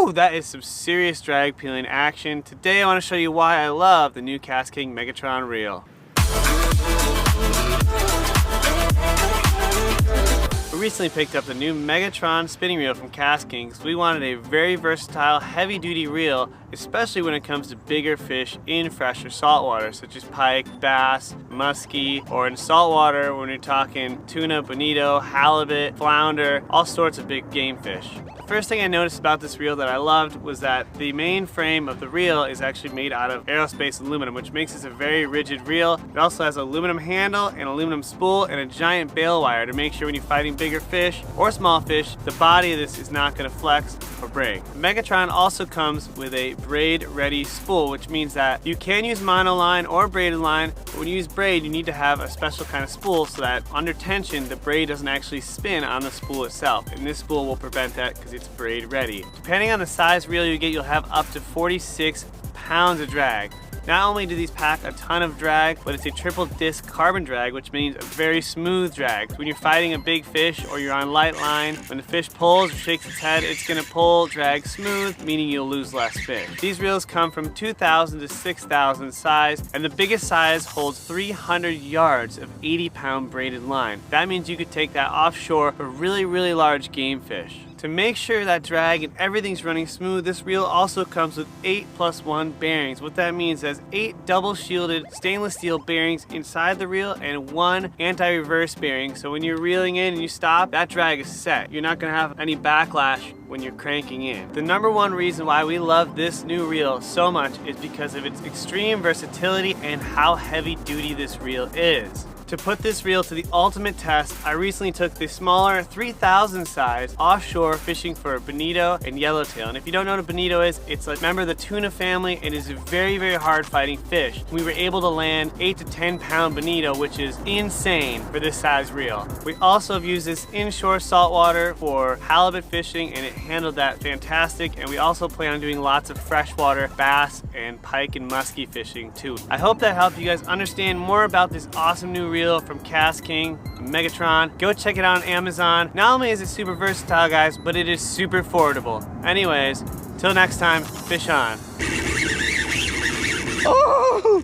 Woo, that is some serious drag peeling action. Today I want to show you why I love the new KastKing Megatron reel. We recently picked up the new Megatron spinning reel from KastKing, so we wanted a very versatile, heavy-duty reel, especially when it comes to bigger fish in fresher saltwater, such as pike, bass, muskie, or in saltwater when you're talking tuna, bonito, halibut, flounder, all sorts of big game fish. The first thing I noticed about this reel that I loved was that the main frame of the reel is actually made out of aerospace aluminum, which makes this a very rigid reel. It also has an aluminum handle, an aluminum spool, and a giant bail wire to make sure when you're fighting bigger fish or small fish, the body of this is not going to flex or break. The Megatron also comes with a braid ready spool, which means that you can use monoline or braided line, but when you use braid you need to have a special kind of spool so that under tension the braid doesn't actually spin on the spool itself, and this spool will prevent that because it's braid ready. Depending on the size reel you get, you'll have up to 46 pounds of drag. Not only do these pack a ton of drag, but it's a triple disc carbon drag, which means a very smooth drag. So when you're fighting a big fish or you're on light line, when the fish pulls or shakes its head, it's gonna pull, drag smooth, meaning you'll lose less fish. These reels come from 2,000 to 6,000 size, and the biggest size holds 300 yards of 80-pound braided line. That means you could take that offshore for really, really large game fish. To make sure that drag and everything's running smooth, this reel also comes with 8+1 bearings. What that means is 8 double shielded stainless steel bearings inside the reel and 1 anti-reverse bearing. So when you're reeling in and you stop, that drag is set. You're not gonna have any backlash when you're cranking in. The number one reason why we love this new reel so much is because of its extreme versatility and how heavy duty this reel is. To put this reel to the ultimate test, I recently took the smaller 3,000 size offshore fishing for bonito and yellowtail. And if you don't know what a bonito is, it's a member of the tuna family and is a very, very hard fighting fish. We were able to land 8 to 10 pound bonito, which is insane for this size reel. We also have used this inshore saltwater for halibut fishing, and it handled that fantastic. And we also plan on doing lots of freshwater bass and pike and muskie fishing too. I hope that helped you guys understand more about this awesome new reel from KastKing Megatron. Go check it out on Amazon. Not only is it super versatile, guys, but it is super affordable. Anyways, till next time, fish on. Oh!